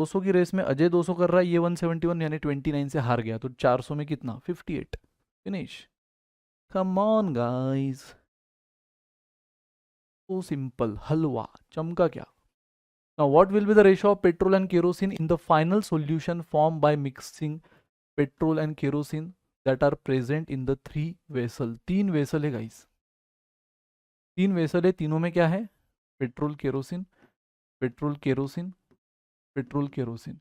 200 की रेस में अजय 200 कर रहा है, ये 171 यानी 29 से हार गया, तो 400 में कितना 58। फिनिश। कम ऑन गाइस, तो सिंपल, हलवा चमका क्या। Now what will be the ratio of petrol and kerosene in the final solution formed by mixing petrol and kerosene that are present in the three vessel। तीन vessel है guys, तीन vessel है, तीनों में क्या है, petrol kerosene, petrol kerosene, petrol kerosene.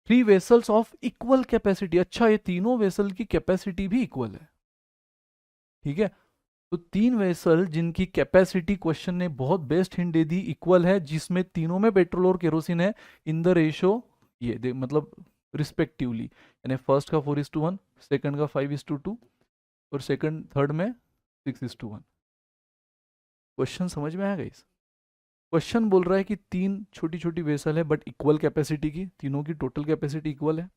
Three vessels of equal capacity. अच्छा, ये तीनों वेसल की कैपेसिटी भी इक्वल है, ठीक है। तो तीन वेसल जिनकी कैपेसिटी क्वेश्चन ने बहुत बेस्ट हिंट दे दी, इक्वल है, जिसमें तीनों में पेट्रोल और केरोसिन है, इन द रेशो ये दे, मतलब रिस्पेक्टिवली, यानी फर्स्ट का 4:1, सेकंड का 5:2 और सेकंड थर्ड में 6:1। क्वेश्चन समझ में आया गाइस। क्वेश्चन बोल रहा है कि तीन छोटी छोटी वेसल है बट इक्वल कैपेसिटी की, तीनों की टोटल कैपेसिटी इक्वल है,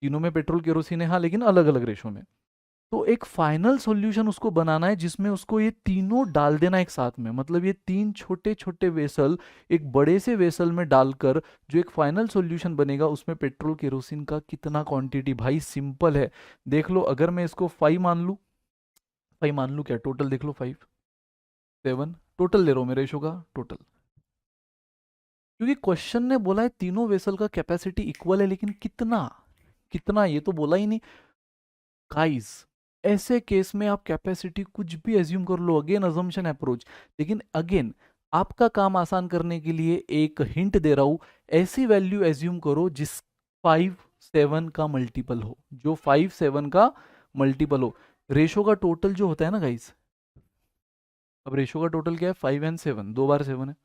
तीनों में पेट्रोल केरोसिन है, हाँ, लेकिन अलग अलग रेशो में। तो एक फाइनल सॉल्यूशन उसको बनाना है जिसमें उसको ये तीनों डाल देना एक साथ में, मतलब ये तीन छोटे छोटे वेसल एक बड़े से वेसल में डालकर जो एक फाइनल सॉल्यूशन बनेगा उसमें पेट्रोल केरोसिन का कितना क्वांटिटी। भाई सिंपल है, देख लो, अगर मैं इसको 5 मान लूँ, 5 मान लूँ क्या, टोटल देख लो, 5 7 टोटल ले रहा हूँ मैं, रेशो का टोटल, क्योंकि क्वेश्चन ने बोला है तीनों वेसल का कैपेसिटी इक्वल है, लेकिन कितना, कितना ये तो बोला ही नहीं। गाइस, ऐसे केस में आप कैपेसिटी कुछ भी एज्यूम कर लो, अगेन अजम्पशन अप्रोच, लेकिन अगेन आपका काम आसान करने के लिए एक हिंट दे रहा हूं, ऐसी वैल्यू एज्यूम करो जिस 5 7 का मल्टीपल हो, जो 5 7 का मल्टीपल हो। रेशो का टोटल जो होता है ना गाइस, अब रेशो का टोटल क्या है, 5 एंड 7, दो बार 7 है,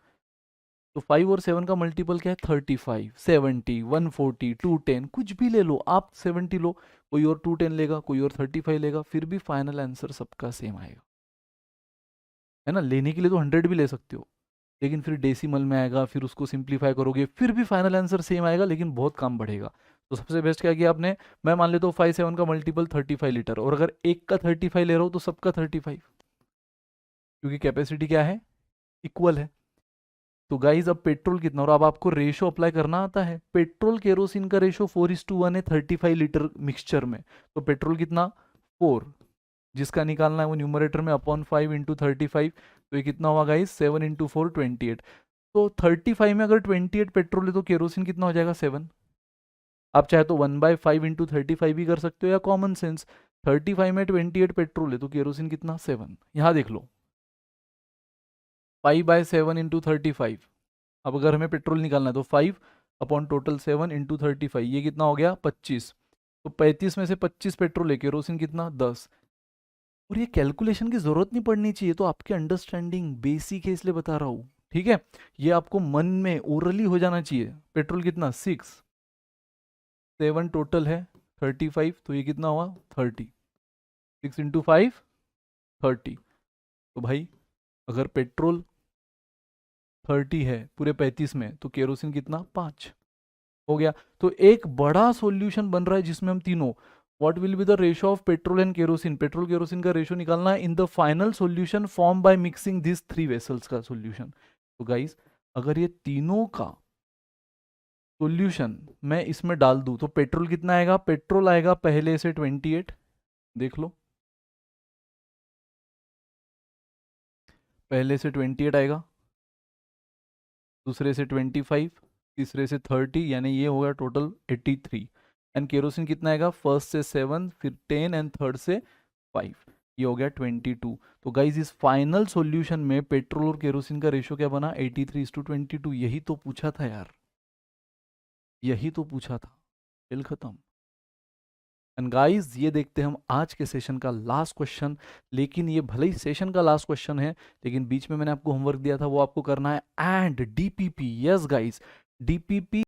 तो 5 और 7 का मल्टीपल क्या है, 35 70 140 210, कुछ भी ले लो आप, 70 लो, कोई और 210 लेगा, कोई और 35 लेगा, फिर भी फाइनल आंसर सबका सेम आएगा, है ना। लेने के लिए तो 100 भी ले सकते हो, लेकिन फिर डेसिमल में आएगा, फिर उसको सिंप्लीफाई करोगे, फिर भी फाइनल आंसर सेम आएगा, लेकिन बहुत काम बढ़ेगा। तो सबसे बेस्ट क्या किया आपने, मैं मान लेता हूँ 5 7 का मल्टीपल 35 लीटर, और अगर एक का 35 ले रहा हूँ तो सबका 35, क्योंकि कैपेसिटी क्या है, इक्वल है। तो गाइज अब पेट्रोल कितना, और अब आपको रेशो अप्लाई करना आता है, पेट्रोल केरोसिन का रेशो 4:1 है 35 लीटर मिक्सचर में, तो पेट्रोल कितना 4, जिसका निकालना है वो न्यूमरेटर में अपॉन 5 इंटू 35, तो ये कितना हुआ गाइज, 7 इंटू 4 28। तो 35 में अगर 28 पेट्रोल है तो केरोसिन कितना हो जाएगा 7। आप चाहे तो 1/5 इंटू 35 भी कर सकते हो, या कॉमन सेंस, 35 में 28 पेट्रोल है तो केरोसिन कितना 7। यहाँ देख लो, 5/7 इंटू 35, अब अगर हमें पेट्रोल निकालना है तो 5 अपॉन टोटल 7 इंटू 35, ये कितना हो गया 25, तो 35 में से 25 पेट्रोल है, केरोसिन कितना 10। और ये कैलकुलेशन की जरूरत नहीं पड़नी चाहिए, तो आपके अंडरस्टैंडिंग बेसिक है इसलिए बता रहा हूँ, ठीक है। ये आपको मन में ओरली हो जाना चाहिए। पेट्रोल कितना 6, 7 टोटल है 35, तो ये कितना हुआ 30, 6 इंटू 5 30। तो भाई अगर पेट्रोल 30 है पूरे 35 में, तो केरोसिन कितना 5 हो गया। तो एक बड़ा सॉल्यूशन बन रहा है जिसमें हम तीनों, what will be the ratio of petrol and kerosene, petrol kerosene का रेशो निकालना है in the final solution form by mixing this three vessels का सॉल्यूशन। तो गाइस, अगर ये तीनों का सॉल्यूशन मैं इसमें डाल दूं तो पेट्रोल कितना आएगा, पेट्रोल आएगा पहले से 28, देख लो, पहले से 28 आएगा, दूसरे से 25, तीसरे से 30, यानी ये होगा टोटल 83। एंड केरोसिन कितना आएगा, फर्स्ट से 7, फिर 10 एंड थर्ड से 5, ये हो गया 22। तो गाइज इस फाइनल सॉल्यूशन में पेट्रोल और केरोसिन का रेशियो क्या बना, 83:22। यही तो पूछा था यार, यही तो पूछा था, खेल खत्म। एंड गाइज ये देखते हैं हम आज के सेशन का लास्ट क्वेश्चन, लेकिन ये भले ही सेशन का लास्ट क्वेश्चन है, लेकिन बीच में मैंने आपको होमवर्क दिया था वो आपको करना है, and DPP, yes guys, DPP